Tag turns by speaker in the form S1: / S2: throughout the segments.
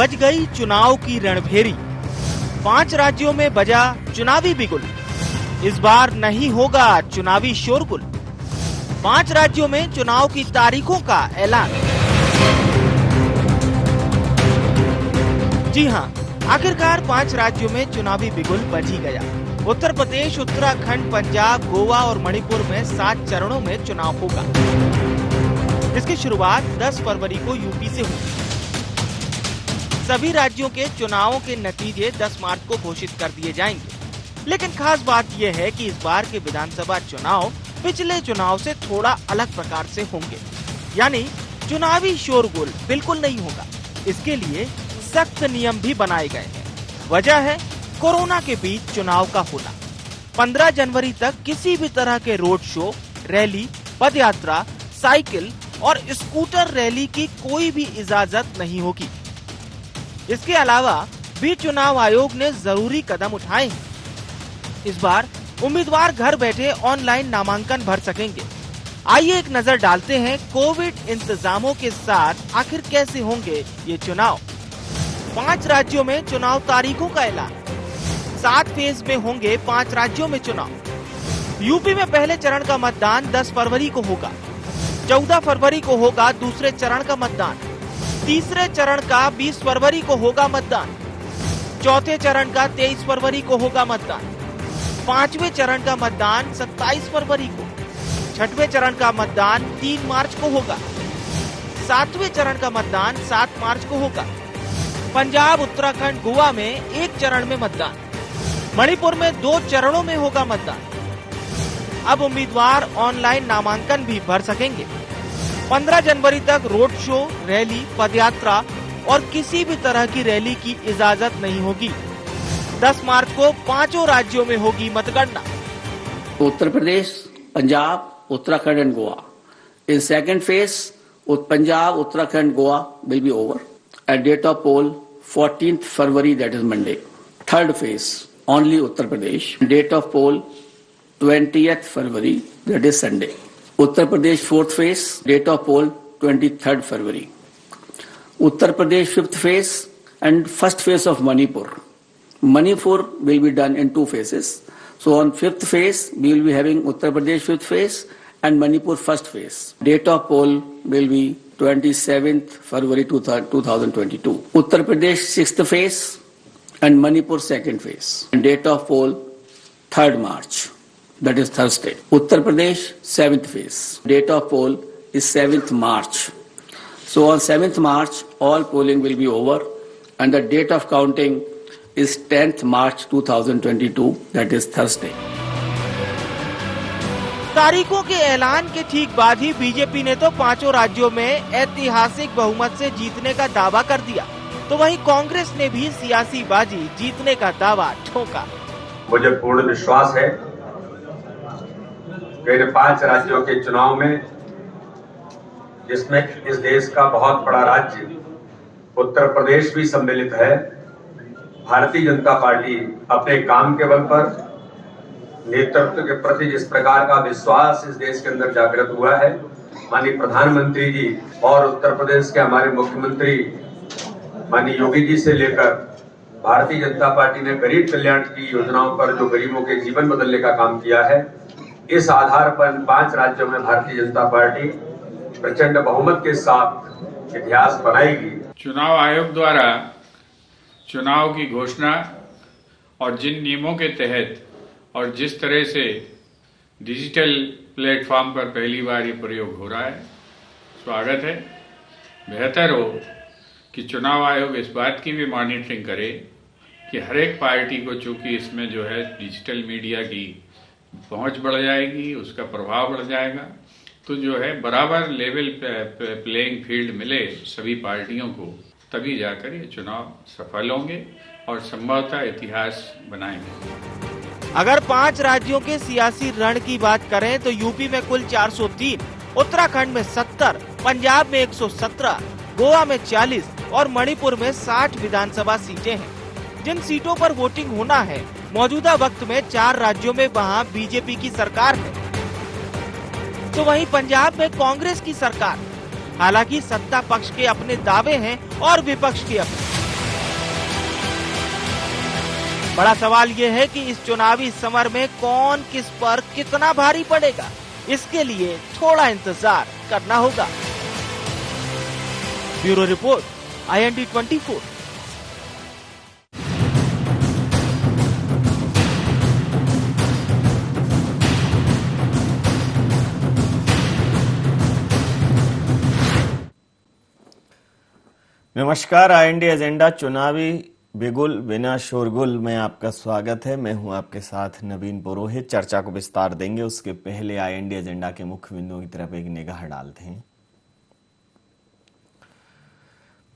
S1: बज गई चुनाव की रणभेरी। 5 राज्यों में बजा चुनावी बिगुल। इस बार नहीं होगा चुनावी शोरगुल। 5 राज्यों में चुनाव की तारीखों का ऐलान। जी हां, आखिरकार 5 राज्यों में चुनावी बिगुल बज ही गया। उत्तर प्रदेश, उत्तराखंड, पंजाब, गोवा और मणिपुर में 7 चरणों में चुनाव होगा। इसकी शुरुआत 10 फरवरी को यूपी से हुई। सभी राज्यों के चुनावों के नतीजे 10 मार्च को घोषित कर दिए जाएंगे। लेकिन खास बात यह है कि इस बार के विधानसभा चुनाव पिछले चुनाव से थोड़ा अलग प्रकार से होंगे। यानी चुनावी शोरगुल बिल्कुल नहीं होगा। इसके लिए सख्त नियम भी बनाए गए हैं। वजह है कोरोना के बीच चुनाव का होना। 15 जनवरी तक किसी भी तरह के रोड शो, रैली, पदयात्रा, साइकिल और स्कूटर रैली की कोई भी इजाजत नहीं होगी। इसके अलावा भी चुनाव आयोग ने जरूरी कदम उठाए हैं। इस बार उम्मीदवार घर बैठे ऑनलाइन नामांकन भर सकेंगे। आइए एक नजर डालते हैं कोविड इंतजामों के साथ आखिर कैसे होंगे ये चुनाव। 5 राज्यों में चुनाव तारीखों का ऐलान। 7 फेज में होंगे 5 राज्यों में चुनाव। यूपी में पहले चरण का मतदान 10 फरवरी को होगा। 14 फरवरी को होगा दूसरे चरण का मतदान। तीसरे चरण का 20 फरवरी को होगा मतदान। चौथे चरण का 23 फरवरी को होगा मतदान। 5वें चरण का मतदान 27 फरवरी को। 6वें चरण का मतदान 3 मार्च को होगा। 7वें चरण का मतदान 7 मार्च को होगा। पंजाब, उत्तराखंड, गोवा में 1 चरण में मतदान। मणिपुर में 2 चरणों में होगा मतदान। अब उम्मीदवार ऑनलाइन नामांकन भी भर सकेंगे। 15 जनवरी तक रोड शो, रैली, पदयात्रा और किसी भी तरह की रैली की इजाजत नहीं होगी। 10 मार्च को 5 राज्यों में होगी मतगणना।
S2: Uttar Pradesh, Punjab, Uttarakhand and Goa. In second phase, Punjab, Uttarakhand, Goa will be over at date of poll 14th February, that is Monday. Third phase, only Uttar Pradesh. Date of poll 20th February, that is Sunday. Uttar Pradesh fourth phase, date of poll 23rd February. Uttar Pradesh fifth phase and first phase of Manipur. Manipur will be done in 2 phases. So on 5th phase, we will be having Uttar Pradesh 5th phase and Manipur first phase. Date of poll will be 27th February 2022. Uttar Pradesh 6th phase and Manipur 2nd phase. And date of poll 3rd March. That is Thursday. Uttar Pradesh 7th phase. Date of poll is 7th March. So on 7th March, all polling will be over and the date of counting is 10th March 2022. That is Thursday.
S1: तारीखों के ऐलान के ठीक बाद ही BJP ने तो 5 राज्यों में ऐतिहासिक बहुमत से जीतने का दावा कर दिया। तो वहीं कांग्रेस ने भी सियासी बाजी जीतने का दावा ठोका।
S3: मुझे पूर्ण विश्वास है कि 5 राज्यों के चुनाव में, जिसमें इस देश का बहुत बड़ा राज्य उत्तर प्रदेश भी सम्मिलित है, भारतीय जनता पार्टी अपने काम के बल पर, नेतृत्व के प्रति जिस प्रकार का विश्वास इस देश के अंदर जागृत हुआ है, माननीय प्रधानमंत्री जी और उत्तर प्रदेश के हमारे मुख्यमंत्री माननीय योगी जी से लेकर भारतीय जनता पार्टी ने गरीब कल्याण की योजनाओं पर जो गरीबों के जीवन बदलने का काम किया है, इस आधार पर 5 राज्यों में भारतीय जनता पार्टी प्रचंड बहुमत के साथ इतिहास बनाएगी।
S4: चुनाव आयोग द्वारा चुनाव की घोषणा और जिन नियमों के तहत और जिस तरह से डिजिटल प्लेटफॉर्म पर पहली बार ये प्रयोग हो रहा है, स्वागत है। बेहतर हो कि चुनाव आयोग इस बात की भी मॉनिटरिंग करे कि हर एक पार्टी को, चूंकि इसमें जो है डिजिटल मीडिया की पहुंच बढ़ जाएगी, उसका प्रभाव बढ़ जाएगा, तो जो है बराबर लेवल प्लेइंग फील्ड मिले सभी पार्टियों को, तभी जाकर ये चुनाव सफल होंगे और संभवतः इतिहास बनाएंगे।
S1: अगर 5 राज्यों के सियासी रण की बात करें तो यूपी में कुल 403, उत्तराखंड में 70, पंजाब में 117, गोवा में 40 और मणिपुर में 60 विधानसभा सीटें हैं। जिन सीटों पर वोटिंग होना है, मौजूदा वक्त में 4 राज्यों में वहां बीजेपी की सरकार है, तो वहीं पंजाब में कांग्रेस की सरकार। हालांकि सत्ता पक्ष के अपने दावे हैं और विपक्ष के अपने। बड़ा सवाल ये है कि इस चुनावी समर में कौन किस पर कितना भारी पड़ेगा, इसके लिए थोड़ा इंतजार करना होगा। Bureau report, IND 24।
S5: नमस्कार, IND एजेंडा चुनावी बिगुल बिना शोरगुल में आपका स्वागत है। मैं हूं आपके साथ नवीन पुरोहित। चर्चा को विस्तार देंगे, उसके पहले IND एजेंडा के मुख्य बिंदुओं की तरफ एक निगाह डालते हैं।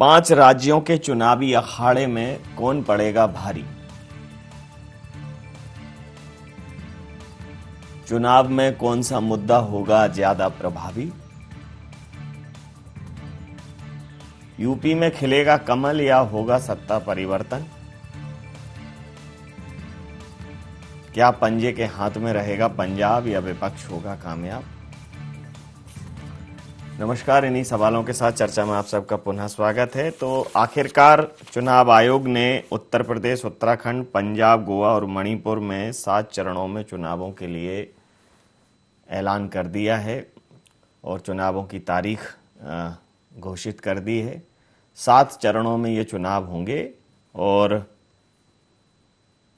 S5: 5 राज्यों के चुनावी अखाड़े में कौन पड़ेगा भारी? चुनाव में कौन सा मुद्दा होगा ज्यादा प्रभावी? यूपी में खिलेगा कमल या होगा सत्ता परिवर्तन? क्या पंजे के हाथ में रहेगा पंजाब या विपक्ष होगा कामयाब? नमस्कार, इन्हीं सवालों के साथ चर्चा में आप सबका पुनः स्वागत है। तो आखिरकार चुनाव आयोग ने उत्तर प्रदेश, उत्तराखंड, पंजाब, गोवा और मणिपुर में 7 चरणों में चुनावों के लिए ऐलान कर दिया है और चुनावों की तारीख घोषित कर दी है। 7 चरणों में ये चुनाव होंगे और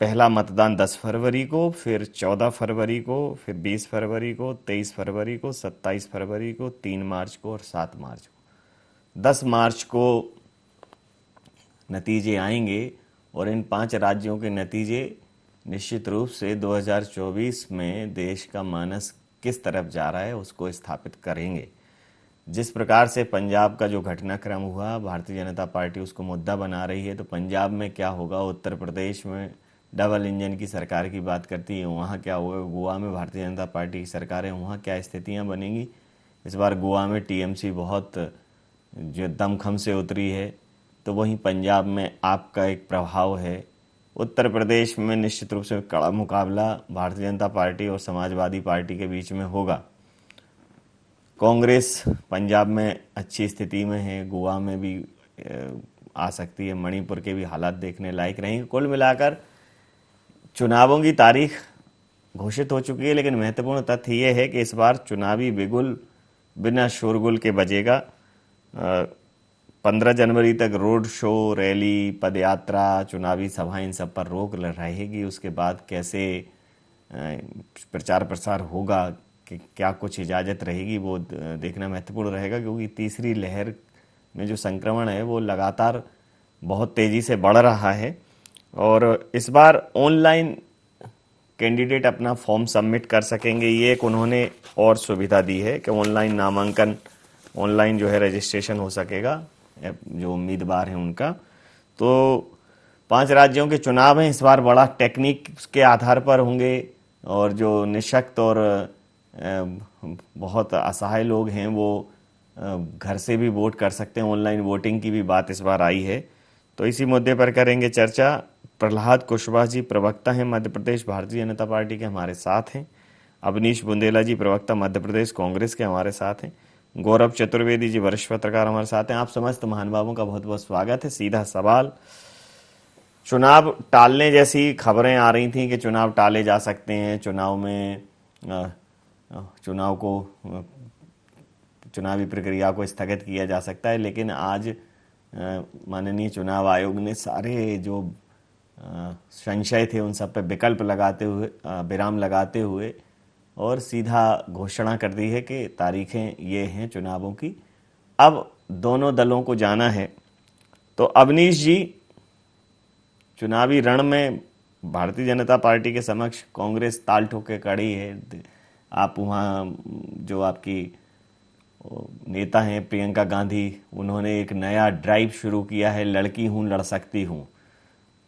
S5: पहला मतदान 10 फरवरी को, फिर 14 फरवरी को, फिर 20 फरवरी को, 23 फरवरी को, 27 फरवरी को, 3 मार्च को और 7 मार्च को। 10 मार्च को नतीजे आएंगे और इन 5 राज्यों के नतीजे निश्चित रूप से 2024 में देश का मानस किस तरफ जा रहा है उसको स्थापित करेंगे। जिस प्रकार से पंजाब का जो घटनाक्रम हुआ, भारतीय जनता पार्टी उसको मुद्दा बना रही है, तो पंजाब में क्या होगा, उत्तर प्रदेश में डबल इंजन की सरकार की बात करती है, वहाँ क्या होगा, गोवा में भारतीय जनता पार्टी की सरकार है, वहाँ क्या स्थितियाँ बनेंगी। इस बार गोवा में TMC बहुत जो दमखम से उतरी है, तो वहीं पंजाब में आपका एक प्रभाव है। उत्तर प्रदेश में निश्चित रूप से कड़ा मुकाबला भारतीय जनता पार्टी और समाजवादी पार्टी के बीच में होगा। कांग्रेस पंजाब में अच्छी स्थिति में है, गोवा में भी आ सकती है, मणिपुर के भी हालात देखने लायक रहेंगे। कुल मिलाकर चुनावों की तारीख घोषित हो चुकी है, लेकिन महत्वपूर्ण तथ्य ये है कि इस बार चुनावी बिगुल बिना शोरगुल के बजेगा। 15 जनवरी तक रोड शो, रैली, पदयात्रा, चुनावी सभाएं, इन सब पर रोक रहेगी। उसके बाद कैसे प्रचार प्रसार होगा, कि क्या कुछ इजाज़त रहेगी, वो देखना महत्वपूर्ण रहेगा, क्योंकि तीसरी लहर में जो संक्रमण है वो लगातार बहुत तेज़ी से बढ़ रहा है। और इस बार ऑनलाइन कैंडिडेट अपना फॉर्म सबमिट कर सकेंगे, ये एक उन्होंने और सुविधा दी है कि ऑनलाइन नामांकन, ऑनलाइन जो है रजिस्ट्रेशन हो सकेगा जो उम्मीदवार हैं उनका। तो 5 राज्यों के चुनाव हैं, इस बार बड़ा टेक्निक के आधार पर होंगे और जो निःशक्त और बहुत असहाय लोग हैं वो घर से भी वोट कर सकते हैं। ऑनलाइन वोटिंग की भी बात इस बार आई है, तो इसी मुद्दे पर करेंगे चर्चा। प्रहलाद कुशवाहा जी प्रवक्ता हैं मध्य प्रदेश भारतीय जनता पार्टी के, हमारे साथ हैं। अवनीश बुंदेला जी प्रवक्ता मध्य प्रदेश कांग्रेस के, हमारे साथ हैं। गौरव चतुर्वेदी जी वरिष्ठ पत्रकार हमारे साथ हैं। आप समस्त महानुभावों का बहुत बहुत स्वागत है। सीधा सवाल, चुनाव टालने जैसी खबरें आ रही थी कि चुनाव टाले जा सकते हैं, चुनाव में चुनावी प्रक्रिया को स्थगित किया जा सकता है, लेकिन आज माननीय चुनाव आयोग ने सारे जो संशय थे उन सब पे विकल्प लगाते हुए, विराम लगाते हुए और सीधा घोषणा कर दी है कि तारीखें ये हैं चुनावों की। अब दोनों दलों को जाना है। तो अवनीश जी, चुनावी रण में भारतीय जनता पार्टी के समक्ष कांग्रेस ताल ठोके खड़ी है। आप वहाँ जो आपकी नेता हैं प्रियंका गांधी, उन्होंने एक नया ड्राइव शुरू किया है, लड़की हूँ लड़ सकती हूँ।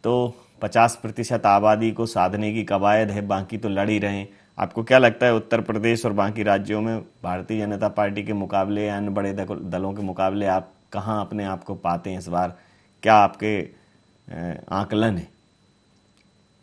S5: तो 50% आबादी को साधने की कवायद है, बाकी तो लड़ ही रहे हैं। आपको क्या लगता है उत्तर प्रदेश और बाकी राज्यों में भारतीय जनता पार्टी के मुकाबले या अन्य बड़े दलों के मुकाबले आप कहाँ अपने आप को पाते हैं इस बार? क्या आपके आकलन है?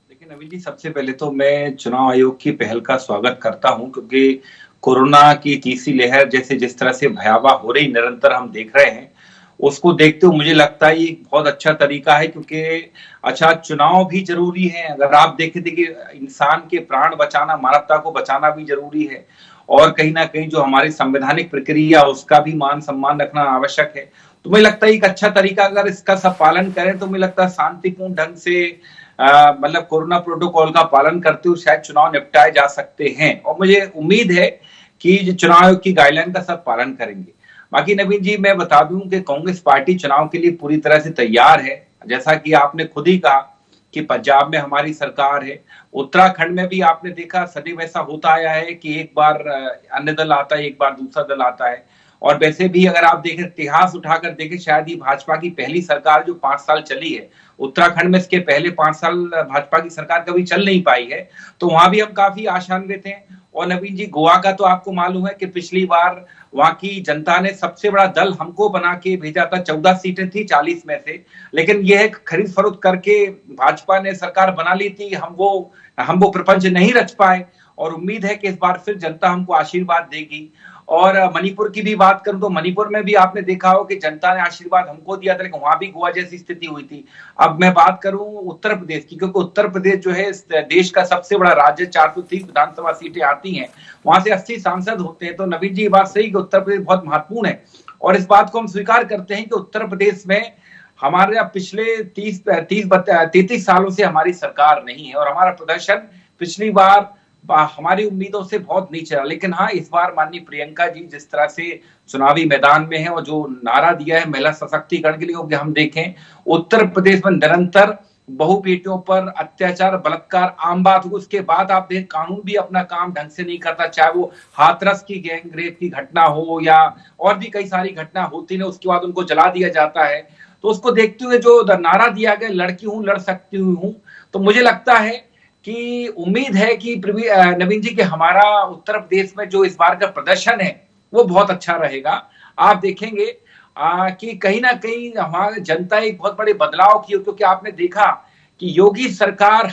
S6: देखिए नवीन जी, सबसे पहले तो मैं चुनाव आयोग की पहल का स्वागत करता हूं, क्योंकि कोरोना की तीसरी लहर जैसे जिस तरह से भयावह हो रही निरंतर हम देख रहे हैं, उसको देखते हुए मुझे लगता है ये एक बहुत अच्छा तरीका है, क्योंकि अच्छा चुनाव भी जरूरी है। अगर आप देखें देखिए, इंसान के प्राण बचाना, मानवता को बचाना भी जरूरी है, और कहीं ना कहीं जो हमारी संवैधानिक प्रक्रिया उसका भी मान सम्मान रखना आवश्यक है। तो मुझे लगता है एक अच्छा तरीका, अगर इसका सब पालन करें तो मुझे लगता है शांतिपूर्ण ढंग से मतलब कोरोना प्रोटोकॉल का पालन करते हुए शायद चुनाव निपटाए जा सकते हैं, और मुझे उम्मीद है कि चुनाव आयोग की गाइडलाइन का सब पालन करेंगे। बाकी नवीन जी, मैं बता दूं कि कांग्रेस पार्टी चुनाव के लिए पूरी तरह से तैयार है। जैसा कि आपने खुद ही कहा कि पंजाब में हमारी सरकार है, उत्तराखंड में भी आपने देखा सदैव ऐसा होता आया है कि एक बार अन्य दल आता है, एक बार दूसरा दल आता है। और वैसे भी अगर आप देखें, इतिहास उठाकर देखें, शायद ही भाजपा की पहली सरकार जो 5 साल चली है, उत्तराखंड में इसके पहले 5 साल भाजपा की सरकार कभी चल नहीं पाई है, तो वहां भी हम काफी आशान्वित हैं। और नवीन जी, गोवा का तो आपको मालूम है कि पिछली बार वहां की जनता ने सबसे बड़ा दल हमको बना के भेजा था, 14 सीटें थी 40 में से, लेकिन यह खरीद फरोख्त करके भाजपा ने सरकार बना ली थी। हम वो प्रपंच नहीं रच पाए, और उम्मीद है कि इस बार फिर जनता हमको आशीर्वाद देगी। और मणिपुर की भी बात करूं तो मणिपुर में भी आपने देखा हो कि जनता ने आशीर्वाद हमको दिया था, लेकिन वहां भी गोवा जैसी स्थिति हुई थी। अब मैं बात करूं उत्तर प्रदेश की, क्योंकि उत्तर प्रदेश जो है देश का सबसे बड़ा राज्य, 430 विधानसभा सीटें आती हैं, वहां से 80 सांसद होते हैं। तो नवीन जी, ये बात सही कि उत्तर प्रदेश बहुत महत्वपूर्ण है, और इस बात को हम स्वीकार करते हैं कि उत्तर प्रदेश में हमारे पिछले 33 सालों से हमारी सरकार नहीं है, और हमारा प्रदर्शन पिछली बार हमारी उम्मीदों से बहुत नीचे रहा। लेकिन हाँ, इस बार माननीय प्रियंका जी जिस तरह से चुनावी मैदान में है, और जो नारा दिया है महिला सशक्तिकरण के लिए, हम देखें उत्तर प्रदेश में निरंतर बहु बेटियों पर अत्याचार, बलात्कार आम बात हो। उसके बाद आप देखें कानून भी अपना काम ढंग से नहीं करता, चाहे वो हाथरस की गैंग रेप की घटना हो या और भी कई सारी घटना होती है, उसके बाद उनको जला दिया जाता है। तो उसको देखते हुए जो नारा दिया गया, लड़की हूं लड़ सकती हूं, तो मुझे लगता है कि उम्मीद है कि नवीन जी कि हमारा उत्तर प्रदेश में जो इस बार का प्रदर्शन है वो बहुत अच्छा रहेगा। आप देखेंगे कि कहीं ना कहीं हमारी जनता एक बहुत बड़े बदलाव की, क्योंकि आपने देखा कि योगी सरकार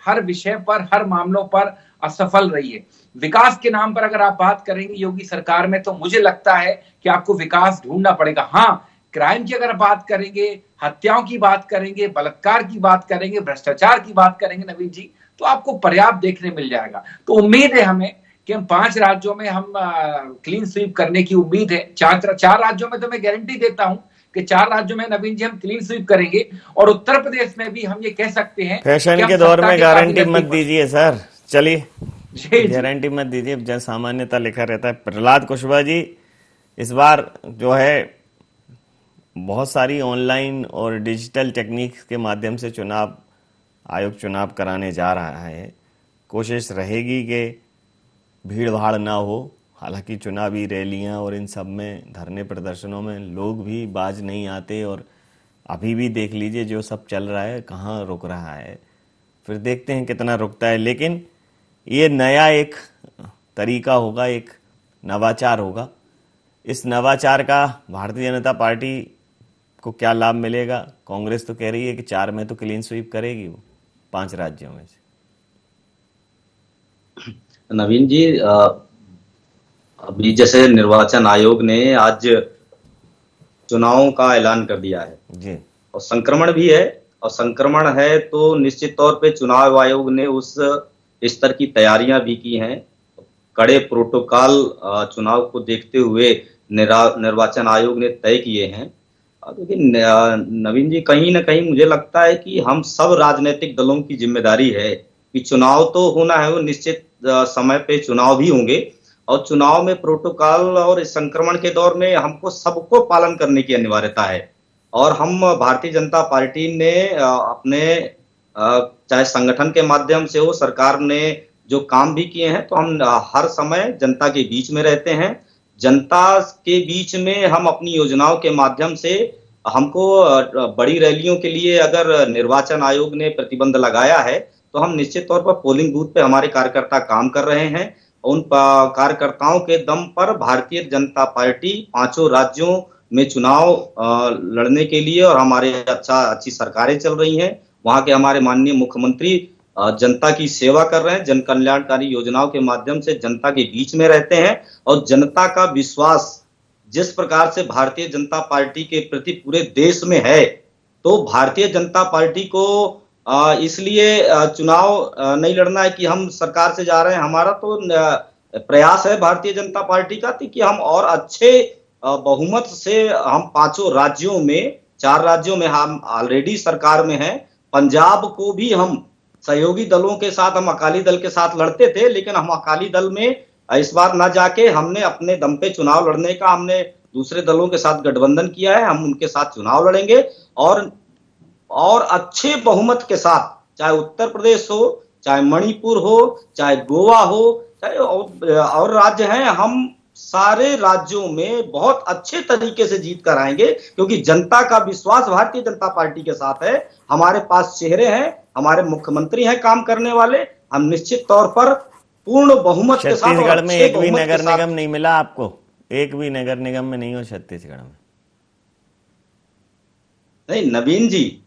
S6: हर विषय पर, हर मामलों पर असफल रही है। विकास के नाम पर अगर आप बात करेंगे योगी सरकार में, तो मुझे लगता है कि आपको विकास ढूंढना पड़ेगा। हाँ, क्राइम की अगर बात करेंगे, हत्याओं की बात करेंगे, बलात्कार की बात करेंगे, भ्रष्टाचार की बात करेंगे नवीन जी, तो आपको पर्याप्त देखने मिल जाएगा। तो उम्मीद है हमें कि हम 5 राज्यों में हम क्लीन स्वीप करने की उम्मीद है। 4 राज्यों में तो मैं गारंटी देता हूं कि 4 राज्यों में नवीन जी हम क्लीन स्वीप करेंगे, और उत्तर प्रदेश में भी हम ये कह सकते हैं।
S5: फैशन के दौर में गारंटी मत दीजिए सर, चलिए गारंटी मत दीजिए, जन सामान्यता लिखा रहता है। प्रहलाद कुशवाहा जी, इस बार जो है बहुत सारी ऑनलाइन और डिजिटल टेक्निक्स के माध्यम से आयोग चुनाव कराने जा रहा है। कोशिश रहेगी कि भीड़ भाड़ ना हो, हालांकि चुनावी रैलियां और इन सब में, धरने प्रदर्शनों में लोग भी बाज नहीं आते, और अभी भी देख लीजिए जो सब चल रहा है कहाँ रुक रहा है, फिर देखते हैं कितना रुकता है। लेकिन ये नया एक तरीका होगा, एक नवाचार होगा। इस नवाचार का भारतीय जनता पार्टी को क्या लाभ मिलेगा? कांग्रेस तो कह रही है कि 4 में तो क्लीन स्वीप करेगी वो, 5 राज्यों में से।
S7: नवीन जी, अभी जैसे निर्वाचन आयोग ने आज चुनावों का ऐलान कर दिया है
S5: जी,
S7: और संक्रमण भी है, और संक्रमण है तो निश्चित तौर पे चुनाव आयोग ने उस स्तर की तैयारियां भी की हैं। कड़े प्रोटोकॉल चुनाव को देखते हुए निर्वाचन आयोग ने तय किए हैं। लेकिन नवीन जी, कहीं ना कहीं मुझे लगता है कि हम सब राजनीतिक दलों की जिम्मेदारी है कि चुनाव तो होना है, वो निश्चित समय पे चुनाव भी होंगे, और चुनाव में प्रोटोकॉल और इस संक्रमण के दौर में हमको सबको पालन करने की अनिवार्यता है। और हम भारतीय जनता पार्टी ने अपने चाहे संगठन के माध्यम से हो, सरकार ने जो काम भी किए हैं, तो हम हर समय जनता के बीच में रहते हैं। जनता के बीच में हम अपनी योजनाओं के माध्यम से, हमको बड़ी रैलियों के लिए अगर निर्वाचन आयोग ने प्रतिबंध लगाया है, तो हम निश्चित तौर पर पोलिंग बूथ पे हमारे कार्यकर्ता काम कर रहे हैं। उन कार्यकर्ताओं के दम पर भारतीय जनता पार्टी 5 राज्यों में चुनाव लड़ने के लिए, और हमारे अच्छी सरकारें चल रही हैं। वहां के हमारे माननीय मुख्यमंत्री जनता की सेवा कर रहे हैं, जन कल्याणकारी योजनाओं के माध्यम से जनता के बीच में रहते हैं, और जनता का विश्वास जिस प्रकार से भारतीय जनता पार्टी के प्रति पूरे देश में है, तो भारतीय जनता पार्टी को इसलिए चुनाव नहीं लड़ना है कि हम सरकार से जा रहे हैं। हमारा तो प्रयास है भारतीय जनता पार्टी का कि हम और अच्छे बहुमत से हम 5 राज्यों में, 4 राज्यों में हम ऑलरेडी सरकार में हैं। पंजाब को भी हम सहयोगी दलों के साथ, हम अकाली दल के साथ लड़ते थे, लेकिन हम अकाली दल में इस बार न जाके हमने अपने दम पे चुनाव लड़ने का, हमने दूसरे दलों के साथ गठबंधन किया है। हम उनके साथ चुनाव लड़ेंगे और अच्छे बहुमत के साथ, चाहे उत्तर प्रदेश हो, चाहे मणिपुर हो, चाहे गोवा हो, चाहे और राज्य हैं, हम सारे राज्यों में बहुत अच्छे तरीके से जीत कर आएंगे, क्योंकि जनता का विश्वास भारतीय जनता पार्टी के साथ है। हमारे पास चेहरे हैं, हमारे मुख्यमंत्री हैं काम करने वाले। हम निश्चित तौर पर पूर्ण बहुमत के साथ।
S5: छत्तीसगढ़ में एक भी नगर निगम नहीं मिला आपको? एक भी नगर निगम में नहीं हो छत्तीसगढ़ में?
S7: नहीं नवीन जी,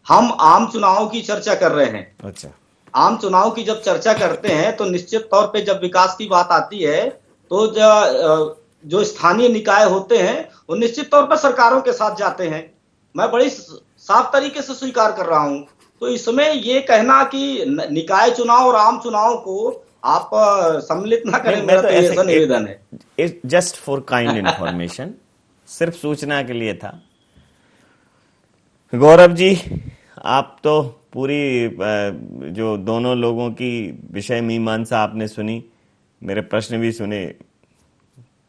S7: हम आम चुनाव की चर्चा कर रहे हैं।
S5: अच्छा,
S7: आम चुनाव की जब चर्चा करते हैं तो निश्चित तौर पे जब विकास की बात आती है तो जो स्थानीय निकाय होते हैं वो निश्चित तौर पर सरकारों के साथ जाते हैं। मैं बड़ी साफ तरीके से स्वीकार कर रहा हूं। तो इसमें ये कहना कि निकाय चुनाव और आम चुनाव को आप सम्मिलित ना करें, मेरा तो ऐसा निवेदन है।
S5: जस्ट फॉर काइंड इंफॉर्मेशन, सिर्फ सूचना के लिए था। गौरव जी, आप तो पूरी जो दोनों लोगों की विषय मीमांसा आपने सुनी, मेरे प्रश्न भी सुने,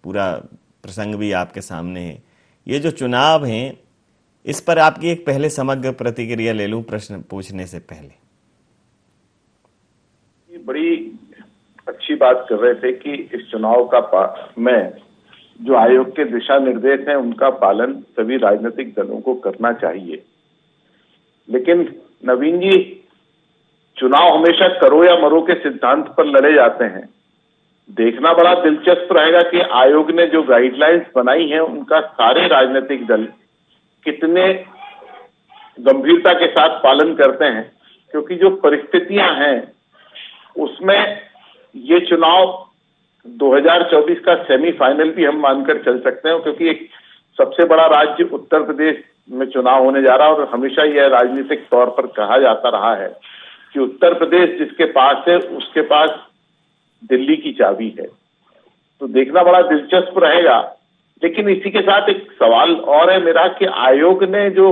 S5: पूरा प्रसंग भी आपके सामने है। ये जो चुनाव हैं, इस पर आपकी एक पहले समग्र प्रतिक्रिया ले लूं प्रश्न पूछने से पहले।
S8: बड़ी अच्छी बात कर रहे थे कि इस चुनाव का में जो आयोग के दिशा निर्देश हैं उनका पालन सभी राजनीतिक दलों को करना चाहिए। लेकिन नवीन जी, चुनाव हमेशा करो या मरो के सिद्धांत पर लड़े जाते हैं। देखना बड़ा दिलचस्प रहेगा कि आयोग ने जो गाइडलाइंस बनाई हैं उनका सारे राजनीतिक दल कितने गंभीरता के साथ पालन करते हैं, क्योंकि जो परिस्थितियां हैं उसमें ये चुनाव 2024 का सेमीफाइनल भी हम मानकर चल सकते हैं, क्योंकि एक सबसे बड़ा राज्य उत्तर प्रदेश में चुनाव होने जा रहा है। और हमेशा यह राजनीतिक तौर पर कहा जाता रहा है कि उत्तर प्रदेश जिसके पास है उसके पास दिल्ली की चाबी है। तो देखना बड़ा दिलचस्प रहेगा। लेकिन इसी के साथ एक सवाल और है मेरा कि आयोग ने जो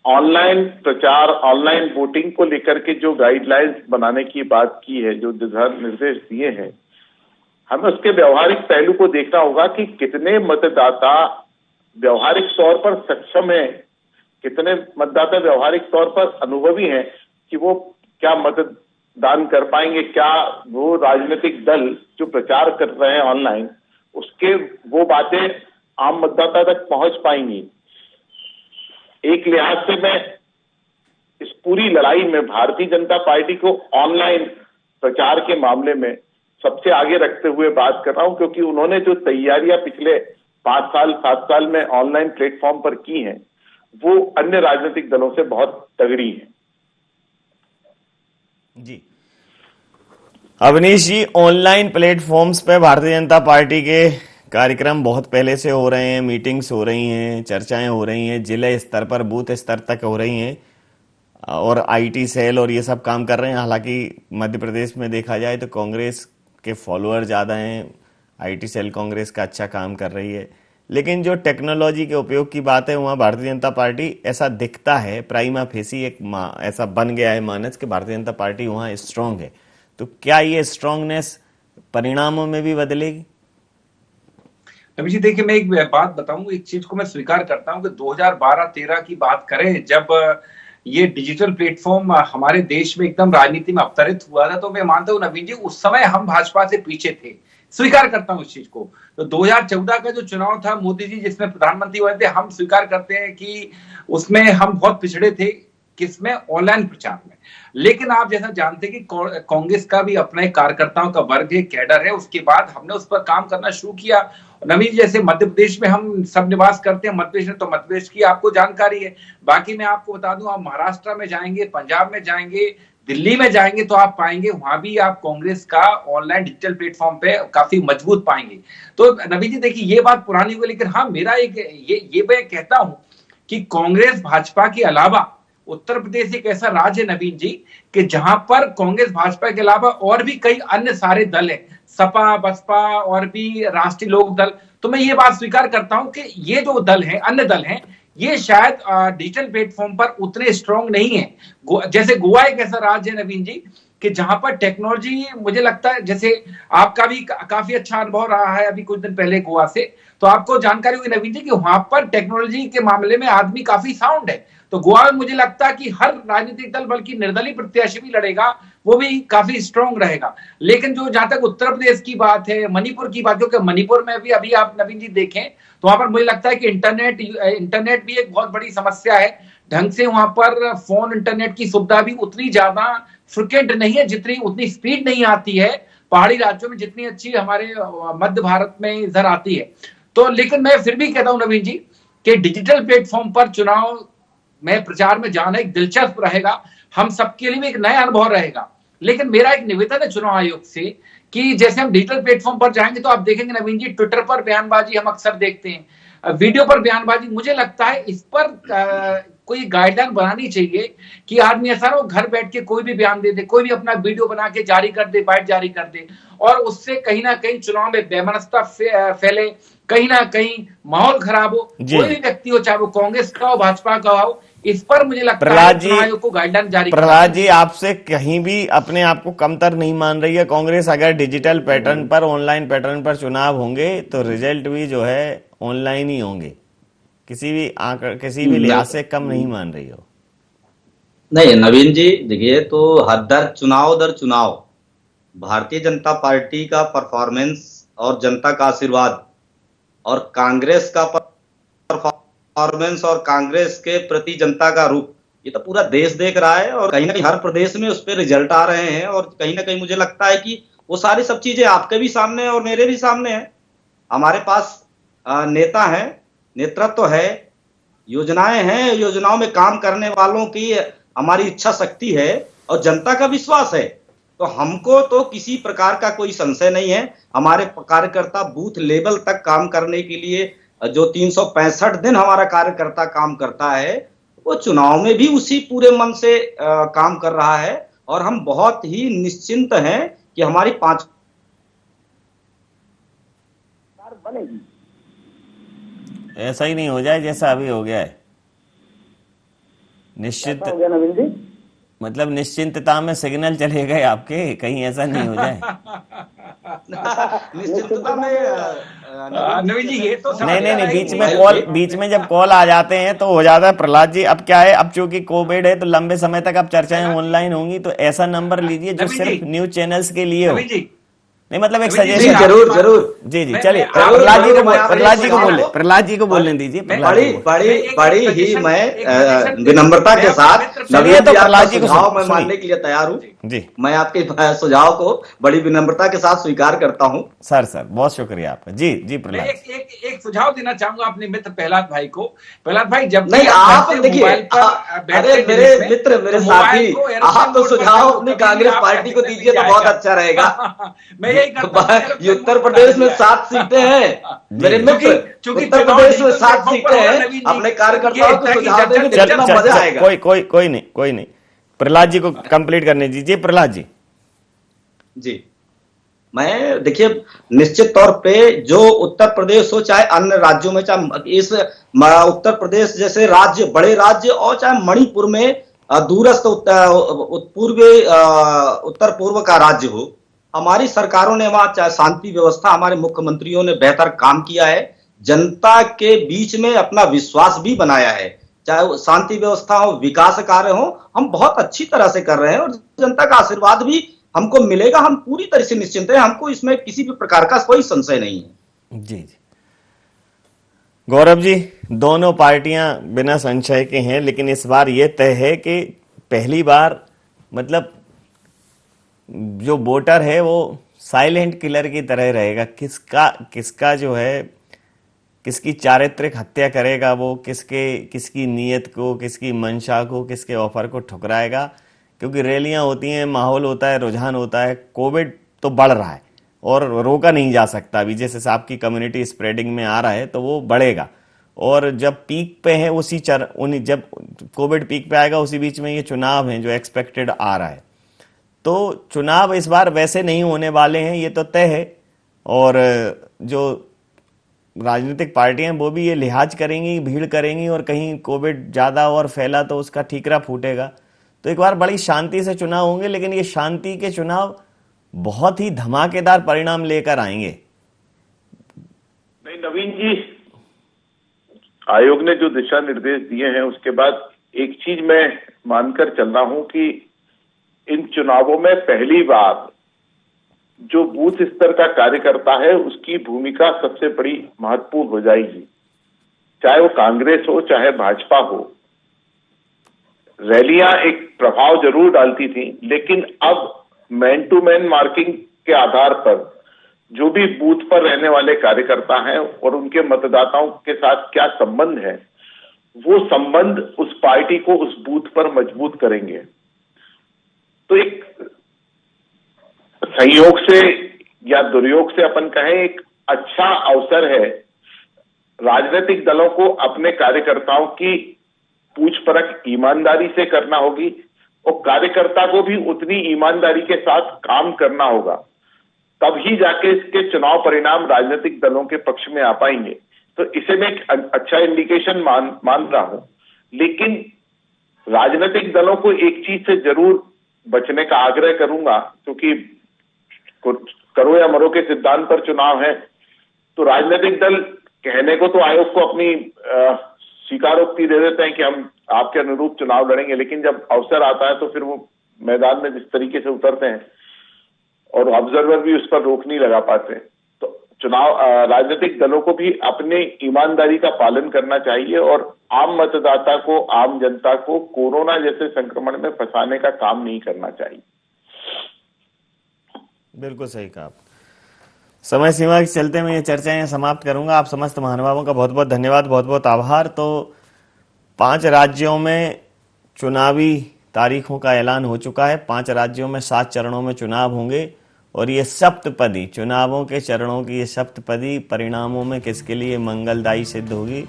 S8: ऑनलाइन प्रचार, ऑनलाइन वोटिंग को लेकर के जो गाइडलाइंस बनाने की बात की है, जो दिशा निर्देश दिए हैं, हमें उसके व्यवहारिक पहलू को देखना होगा कि कितने मतदाता व्यवहारिक तौर पर सक्षम है, कितने मतदाता व्यवहारिक तौर पर अनुभवी हैं कि वो क्या मतदान कर पाएंगे, क्या वो राजनीतिक दल जो प्रचार कर रहे हैं ऑनलाइन उसके वो बातें आम मतदाता तक पहुंच पाएंगी। एक लिहाज से मैं इस पूरी लड़ाई में भारतीय जनता पार्टी को ऑनलाइन प्रचार के मामले में सबसे आगे रखते हुए बात कर रहा हूं, क्योंकि उन्होंने जो तैयारियां पिछले 5 साल 7 साल में ऑनलाइन प्लेटफॉर्म पर की हैं वो अन्य राजनीतिक दलों से बहुत तगड़ी है।
S5: जी अवनीश जी, ऑनलाइन प्लेटफॉर्म्स पे भारतीय जनता पार्टी के कार्यक्रम बहुत पहले से हो रहे हैं, मीटिंग्स हो रही हैं, चर्चाएं हो रही हैं, जिले स्तर पर बूथ स्तर तक हो रही हैं, और आईटी सेल और ये सब काम कर रहे हैं। हालांकि मध्य प्रदेश में देखा जाए तो कांग्रेस के फॉलोअर ज़्यादा हैं, आईटी सेल कांग्रेस का अच्छा काम कर रही है, लेकिन जो टेक्नोलॉजी के उपयोग की बात है वहाँ भारतीय जनता पार्टी, ऐसा दिखता है प्राइमा फेसी एक ऐसा बन गया है मानस कि भारतीय जनता पार्टी वहाँ स्ट्रांग है। तो क्या ये स्ट्रांगनेस परिणामों में भी बदलेगी?
S6: अभी जी देखिए, मैं एक बात बताऊं, एक चीज को मैं स्वीकार करता हूं कि 2012-13 की बात करें, जब ये डिजिटल प्लेटफॉर्म हमारे देश में एकदम राजनीति में अवतरित हुआ था, तो मैं मानता हूं नवीन जी उस समय हम भाजपा से पीछे थे, स्वीकार करता हूं इस चीज को। तो 2014 का जो चुनाव था मोदी जी जिसमें प्रधानमंत्री हुए थे, हम स्वीकार करते हैं कि उसमें हम बहुत पिछड़े थे, किसमें? ऑनलाइन प्रचार में। लेकिन आप जैसा जानते हैं कि कांग्रेस का भी अपने कार्यकर्ताओं का वर्ग है, कैडर है, उसके बाद हमने उस पर काम करना शुरू किया। नवीन जैसे मध्य प्रदेश में हम सब निवास करते हैं, मध्य प्रदेश में तो मध्य प्रदेश की आपको जानकारी है। बाकी मैं आपको बता दूं, आप महाराष्ट्र में जाएंगे, पंजाब में जाएंगे, दिल्ली में जाएंगे तो आप पाएंगे वहां भी आप कांग्रेस का ऑनलाइन डिजिटल प्लेटफॉर्म पे काफी मजबूत पाएंगे। तो नवीन जी देखिए ये बात पुरानी हो गई, लेकिन हाँ मेरा एक ये मैं कहता हूं कि कांग्रेस भाजपा के अलावा उत्तर प्रदेश एक ऐसा राज्य है नवीन जी कि जहां पर कांग्रेस भाजपा के अलावा और भी कई अन्य सारे दल हैं, सपा बसपा और भी राष्ट्रीय लोक दल। तो मैं ये बात स्वीकार करता हूं कि ये जो दल हैं, अन्य दल हैं, ये शायद डिजिटल प्लेटफॉर्म पर उतने स्ट्रांग नहीं है। जैसे गोवा एक ऐसा राज्य है नवीन जी कि जहां पर टेक्नोलॉजी, मुझे लगता है जैसे आपका भी काफी अच्छा अनुभव रहा है अभी कुछ दिन पहले गोवा से, तो आपको जानकारी होगी नवीन जी कि वहां पर टेक्नोलॉजी के मामले में आदमी काफी साउंड है। तो गोवा में मुझे लगता है कि हर राजनीतिक दल, बल्कि निर्दलीय प्रत्याशी भी लड़ेगा, वो भी काफी स्ट्रांग रहेगा। लेकिन जो जहां तक उत्तर प्रदेश की बात है, मणिपुर की बात, क्योंकि मणिपुर में भी अभी आप नवीन जी देखें तो वहां पर मुझे लगता है कि इंटरनेट भी एक बहुत बड़ी समस्या है। ढंग से वहां पर फोन इंटरनेट की सुविधा भी उतनी ज्यादा फ्रिक्वेंट नहीं है, जितनी उतनी स्पीड नहीं आती है पहाड़ी राज्यों में जितनी अच्छी हमारे मध्य भारत में इधर आती है। तो लेकिन मैं फिर भी कहता हूं नवीन जी कि डिजिटल प्लेटफॉर्म पर चुनाव में प्रचार में जाना एक दिलचस्प रहेगा, हम सबके लिए भी एक नया अनुभव रहेगा। लेकिन मेरा एक निवेदन है चुनाव आयोग से कि जैसे हम डिजिटल प्लेटफॉर्म पर जाएंगे तो आप देखेंगे नवीन जी ट्विटर पर बयानबाजी हम अक्सर देखते हैं, वीडियो पर बयानबाजी। मुझे लगता है इस पर कोई गाइडलाइन बनानी चाहिए कि आदमी ऐसा ना घर बैठ के कोई भी बयान दे दे, कोई भी अपना वीडियो बना के जारी कर दे, बाइट जारी कर दे, और उससे कहीं ना कहीं चुनाव में बेमनस्ता फैले, कहीं ना कहीं माहौल खराब हो। कोई भी व्यक्ति हो, चाहे वो कांग्रेस का हो भाजपा का हो, इस पर मुझे लगता है चुनाव आयोग को गाइडलाइन जारी।
S5: प्रहलाद जी आपसे कहीं भी अपने आप को कमतर नहीं मान रही है कांग्रेस। अगर डिजिटल पैटर्न पर, ऑनलाइन पैटर्न पर चुनाव होंगे तो रिजल्ट भी जो है ऑनलाइन ही होंगे, किसी भी लिहाज से कम नहीं मान रही हो।
S7: नहीं नवीन जी देखिए, तो हर दर चुनाव भारतीय जनता पार्टी का परफॉर्मेंस और जनता का आशीर्वाद और कांग्रेस का परफॉर्मेंस और कांग्रेस के प्रति जनता का रुख, ये तो पूरा देश देख रहा है। और कहीं ना कहीं हर प्रदेश में उस पर रिजल्ट आ रहे हैं, और कहीं ना कहीं मुझे लगता है कि वो सारी सब चीजें आपके भी सामने है और मेरे भी सामने है। हमारे पास नेता है, नेतृत्व है, योजनाएं हैं, योजनाओं में काम करने वालों की हमारी इच्छा शक्ति है और जनता का विश्वास है। तो हमको तो किसी प्रकार का कोई संशय नहीं है। हमारे कार्यकर्ता बूथ लेवल तक काम करने के लिए जो 365 दिन हमारा कार्यकर्ता काम करता है, वो चुनाव में भी उसी पूरे मन से काम कर रहा है। और हम बहुत ही निश्चिंत हैं कि हमारी 5 बनेगी।
S5: ऐसा ही नहीं हो जाए जैसा अभी हो गया है। निश्चित
S7: हो गया नवीन जी,
S5: मतलब निश्चिंतता में सिग्नल चले गए आपके, कहीं ऐसा नहीं हो जाए।
S7: निश्चिंतता में
S6: नवीन जी ये तो
S5: नहीं, बीच में जब कॉल आ जाते हैं तो हो जाता है। प्रहलाद जी अब क्या है, अब चूंकि कोविड है तो लंबे समय तक अब चर्चाएं ऑनलाइन होंगी, तो ऐसा नंबर लीजिए जो सिर्फ न्यूज चैनल्स के लिए हो। नहीं मतलब एक सजेशन।
S7: जरूर
S5: जी चलिए प्रहलाद जी को बोलने दीजिए।
S7: बड़ी ही मैं विनम्रता के साथ
S5: सुनिए तो प्रहलाद जी को
S7: सुझाव मैं मानने के लिए तैयार हूँ जी। मैं आपके सुझाव को बड़ी विनम्रता के साथ स्वीकार करता हूँ।
S5: सर बहुत शुक्रिया आपका। जी प्रहलाद,
S6: एक सुझाव देना चाहूंगा अपने मित्र प्रहलाद भाई को। प्रहलाद भाई जब
S7: नहीं आप देखिए, अरे मेरे मित्र, मेरे साथी, आप तो सुझाव अपनी कांग्रेस पार्टी को दीजिए तो बहुत अच्छा रहेगा। उत्तर प्रदेश में 7 सीटें हैं मेरे मित्र, उत्तर प्रदेश में 7 सीटें हैं। अपने कार्यकर्ताओं को सुझाव देने में मजा आएगा।
S5: कोई नहीं। प्रहलाद जी को कंप्लीट करने दीजिए। प्रहलाद जी
S7: मैं देखिए, निश्चित तौर पे जो उत्तर प्रदेश हो, चाहे अन्य राज्यों में, चाहे इस उत्तर प्रदेश जैसे राज्य, बड़े राज्य, और चाहे मणिपुर में दूरस्थ उत्तर पूर्व का राज्य हो, हमारी सरकारों ने वहां चाहे शांति व्यवस्था, हमारे मुख्यमंत्रियों ने बेहतर काम किया है, जनता के बीच में अपना विश्वास भी बनाया है। चाहे वो शांति व्यवस्था हो, विकास कार्य हो, हम बहुत अच्छी तरह से कर रहे हैं और जनता का आशीर्वाद भी हमको मिलेगा। हम पूरी तरह से निश्चिंत हैं, हमको इसमें किसी भी प्रकार का कोई संशय नहीं है।
S5: जी गौरव जी, दोनों पार्टियां बिना संशय के हैं, लेकिन इस बार यह तय है कि पहली बार मतलब जो वोटर है वो साइलेंट किलर की तरह रहेगा। किसका जो है, किसकी चारित्रिक हत्या करेगा वो, किसकी नीयत को, किसकी मंशा को, किसके ऑफर को ठुकराएगा, क्योंकि रैलियां होती हैं, माहौल होता है, रुझान होता है। कोविड तो बढ़ रहा है और रोका नहीं जा सकता। अभी जिस हिसाब की कम्युनिटी स्प्रेडिंग में आ रहा है तो वो बढ़ेगा, और जब पीक पे है जब कोविड पीक पे आएगा उसी बीच में ये चुनाव है जो एक्सपेक्टेड आ रहा है। तो चुनाव इस बार वैसे नहीं होने वाले हैं, ये तो तय है। और जो राजनीतिक पार्टियां वो भी ये लिहाज करेंगी, भीड़ करेंगी, और कहीं कोविड ज्यादा और फैला तो उसका ठीकरा फूटेगा। तो एक बार बड़ी शांति से चुनाव होंगे, लेकिन ये शांति के चुनाव बहुत ही धमाकेदार परिणाम लेकर आएंगे।
S8: नहीं नवीन जी, आयोग ने जो दिशा निर्देश दिए हैं उसके बाद एक चीज मैं मानकर चल रहा हूं कि इन चुनावों में पहली बार जो बूथ स्तर का कार्यकर्ता है उसकी भूमिका सबसे बड़ी महत्वपूर्ण हो जाएगी। चाहे वो कांग्रेस हो चाहे भाजपा हो, रैलियां एक प्रभाव जरूर डालती थी, लेकिन अब मैन टू मैन मार्किंग के आधार पर जो भी बूथ पर रहने वाले कार्यकर्ता हैं और उनके मतदाताओं के साथ क्या संबंध है, वो संबंध उस पार्टी को उस बूथ पर मजबूत करेंगे। तो एक संयोग से या दुर्योग से अपन कहें, एक अच्छा अवसर है राजनीतिक दलों को अपने कार्यकर्ताओं की पूछ परख ईमानदारी से करना होगी, और कार्यकर्ता को भी उतनी ईमानदारी के साथ काम करना होगा, तब ही जाके इसके चुनाव परिणाम राजनीतिक दलों के पक्ष में आ पाएंगे। तो इसे मैं एक अच्छा इंडिकेशन मान रहा हूं। लेकिन राजनीतिक दलों को एक चीज से जरूर बचने का आग्रह करूंगा, क्योंकि करो या मरो के सिद्धांत पर चुनाव है। तो राजनीतिक दल कहने को तो आयोग को अपनी स्वीकारोक्ति दे देते हैं कि हम आपके अनुरूप चुनाव लड़ेंगे, लेकिन जब अवसर आता है तो फिर वो मैदान में जिस तरीके से उतरते हैं और ऑब्जर्वर भी उस पर रोक नहीं लगा पाते। तो चुनाव राजनीतिक दलों को भी अपने ईमानदारी का पालन करना चाहिए और आम मतदाता को, आम जनता को कोरोना जैसे संक्रमण में फंसाने का काम नहीं करना चाहिए।
S5: बिल्कुल सही कहा। समय सीमा के चलते मैं ये चर्चाएं समाप्त करूंगा। आप समस्त महानुभावों का बहुत बहुत धन्यवाद, बहुत बहुत आभार। तो 5 राज्यों में चुनावी तारीखों का ऐलान हो चुका है। 5 राज्यों में 7 चरणों में चुनाव होंगे, और ये सप्तपदी चुनावों के चरणों की ये सप्तपदी परिणामों में किसके लिए मंगलदायी सिद्ध होगी,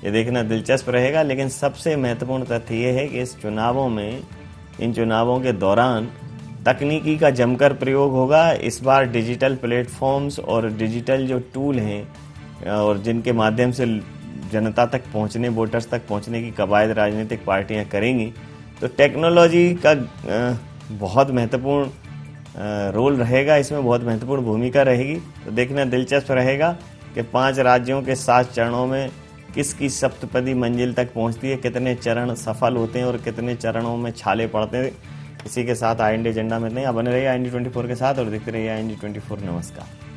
S5: ये देखना दिलचस्प रहेगा। लेकिन सबसे महत्वपूर्ण तथ्य ये है कि इन चुनावों के दौरान तकनीकी का जमकर प्रयोग होगा। इस बार डिजिटल प्लेटफॉर्म्स और डिजिटल जो टूल हैं और जिनके माध्यम से जनता तक पहुंचने, वोटर्स तक पहुंचने की कवायद राजनीतिक पार्टियां करेंगी, तो टेक्नोलॉजी का बहुत महत्वपूर्ण रोल रहेगा, इसमें बहुत महत्वपूर्ण भूमिका रहेगी। तो देखना दिलचस्प रहेगा कि 5 राज्यों के 7 चरणों में किसकी सप्तपदी मंजिल तक पहुंचती है, कितने चरण सफल होते हैं और कितने चरणों में छाले पड़ते हैं। इसी के साथ IND एजेंडा में नहीं, आप बने रहिए IND 24 के साथ और देखते रहिए IND 24। नमस्कार।